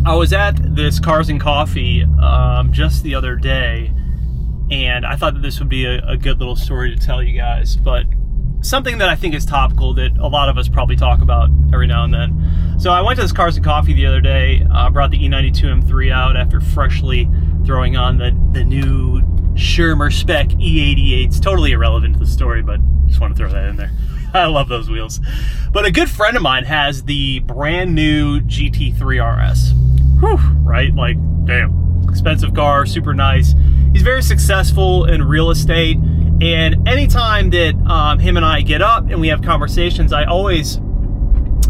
I was at this Cars and Coffee just the other day, and I thought that this would be a good little story to tell you guys, but something that I think is topical that a lot of us probably talk about every now and then. So I went to this Cars and Coffee the other day, brought the E92 M3 out after freshly throwing on the new Shermer spec E88. It's totally irrelevant to the story, but just want to throw that in there. I love those wheels. But a good friend of mine has the brand new GT3 RS. Whew, right? Like, damn. Expensive car, super nice. He's very successful in real estate. And anytime that him and I get up and we have conversations, I always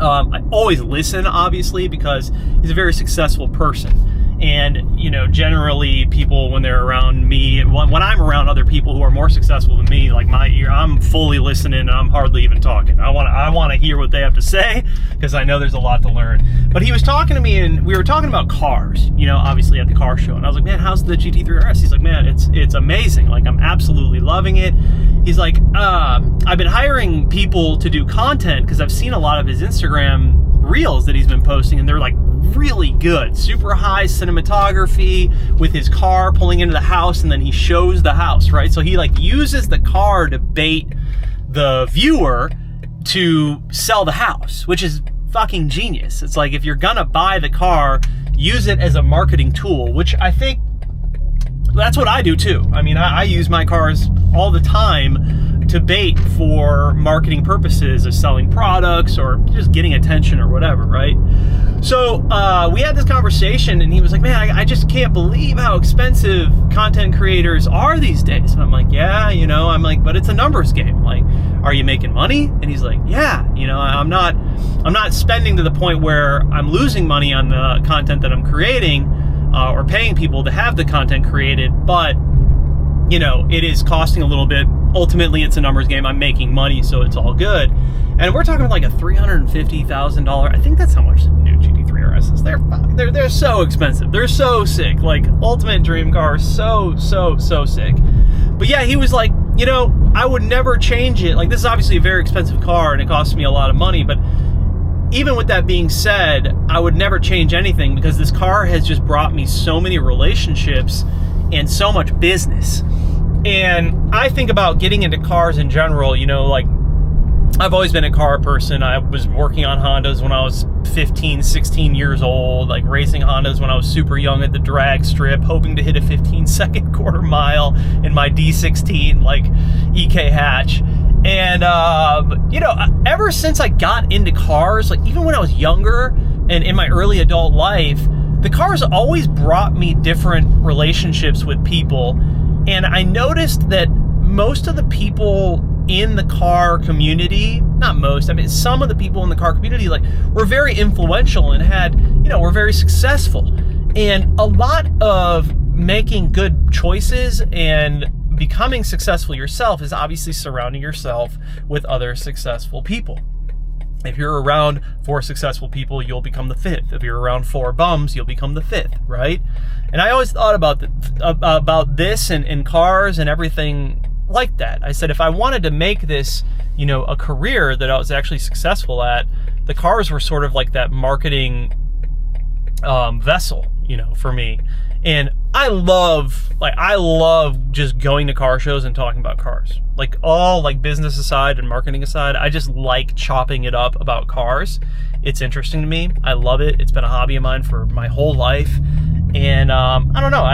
listen, obviously, because he's a very successful person. And, you know, generally people, when they're around me, when I'm around other people who are more successful than me, like my ear, I'm fully listening and I'm hardly even talking. I want to hear what they have to say because I know there's a lot to learn. But he was talking to me and we were talking about cars, you know, obviously at the car show. And I was like, man, how's the GT3 RS? He's like, man, it's amazing. Like, I'm absolutely loving it. He's like, I've been hiring people to do content because I've seen a lot of his Instagram reels that he's been posting, and they're like really good, super high cinematography with his car pulling into the house, and then he shows the house, right? So he like uses the car to bait the viewer to sell the house, which is fucking genius. It's like, if you're gonna buy the car, use it as a marketing tool, which I think that's what I do too. I mean, I use my cars all the time to bait for marketing purposes of selling products or just getting attention or whatever, right? So we had this conversation and he was like, man, I just can't believe how expensive content creators are these days. And I'm like, yeah, you know, I'm like, but it's a numbers game. Like, are you making money? And he's like, yeah, you know, I'm not spending to the point where I'm losing money on the content that I'm creating or paying people to have the content created, but you know, it is costing a little bit. Ultimately, it's a numbers game. I'm making money, so it's all good. And we're talking like a $350,000. I think that's how much the new GT3 RS is. They're so expensive. They're so sick. Like, ultimate dream car. So sick. But yeah, he was like, you know, I would never change it. Like, this is obviously a very expensive car, and it costs me a lot of money. But even with that being said, I would never change anything because this car has just brought me so many relationships and so much business. And I think about getting into cars in general, you know, like, I've always been a car person. I was working on Hondas when I was 15, 16 years old, like racing Hondas when I was super young at the drag strip, hoping to hit a 15-second quarter mile in my D16, like, EK hatch. And, you know, ever since I got into cars, like, even when I was younger and in my early adult life, the cars always brought me different relationships with people. And I noticed that most of the people in the car community, not most, I mean, some of the people in the car community, like, were very influential and had, you know, were very successful. And a lot of making good choices and becoming successful yourself is obviously surrounding yourself with other successful people. If you're around 4 successful people, you'll become the 5th. If you're around 4 bums, you'll become the 5th, right? And I always thought about this and cars and everything like that. I said, if I wanted to make this, you know, a career that I was actually successful at, the cars were sort of like that marketing vessel, you know, for me. And I love just going to car shows and talking about cars. Like, all, like, business aside and marketing aside, I just like chopping it up about cars. It's interesting to me. I love it. It's been a hobby of mine for my whole life. And I don't know,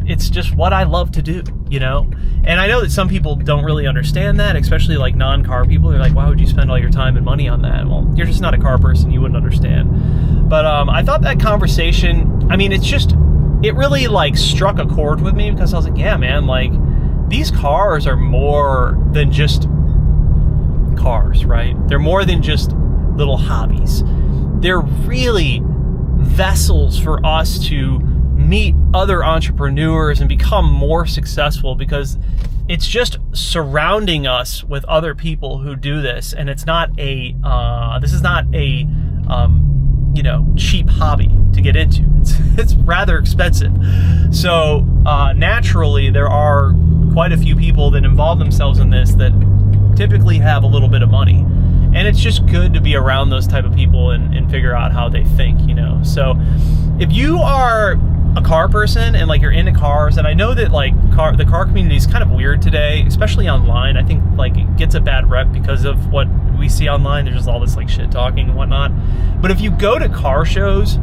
it's just what I love to do, you know? And I know that some people don't really understand that, especially like non-car people. They're like, why would you spend all your time and money on that? Well, you're just not a car person. You wouldn't understand. But I thought that conversation, I mean, it really like struck a chord with me because I was like, yeah, man, like, these cars are more than just cars, right? They're more than just little hobbies. They're really vessels for us to meet other entrepreneurs and become more successful, because it's just surrounding us with other people who do this. And it's not this is not a you know, cheap hobby to get into. It's rather expensive. So naturally, there are quite a few people that involve themselves in this that typically have a little bit of money. And it's just good to be around those type of people and figure out how they think, you know. So if you are a car person and like you're into cars, and I know that like the car community is kind of weird today, especially online. I think like it gets a bad rep because of what we see online. There's just all this like shit talking and whatnot. But if you go to car shows,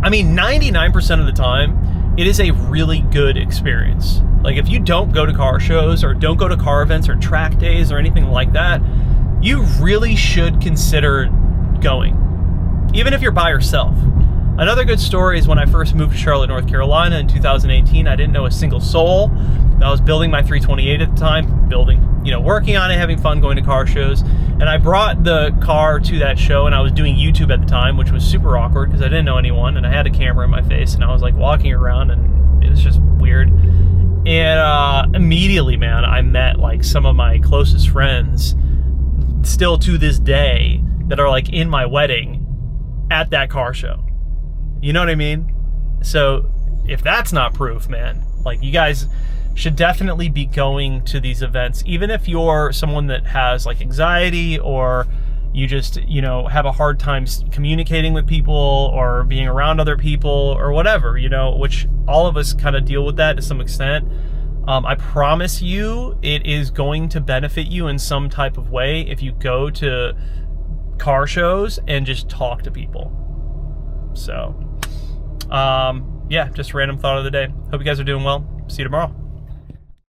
I mean, 99% of the time, it is a really good experience. Like if you don't go to car shows or don't go to car events or track days or anything like that, you really should consider going, even if you're by yourself. Another good story is when I first moved to Charlotte, North Carolina in 2018, I didn't know a single soul. I was building my 328 at the time, working on it, having fun, going to car shows. And I brought the car to that show, and I was doing YouTube at the time, which was super awkward because I didn't know anyone, and I had a camera in my face, and I was like walking around, and it was just weird. And immediately, man, I met like some of my closest friends still to this day that are like in my wedding at that car show. You know what I mean? So if that's not proof, man, like you guys should definitely be going to these events, even if you're someone that has like anxiety or you just, have a hard time communicating with people or being around other people or whatever, which all of us kind of deal with that to some extent. I promise you it is going to benefit you in some type of way if you go to car shows and just talk to people. So, yeah, just random thought of the day. Hope you guys are doing well. See you tomorrow.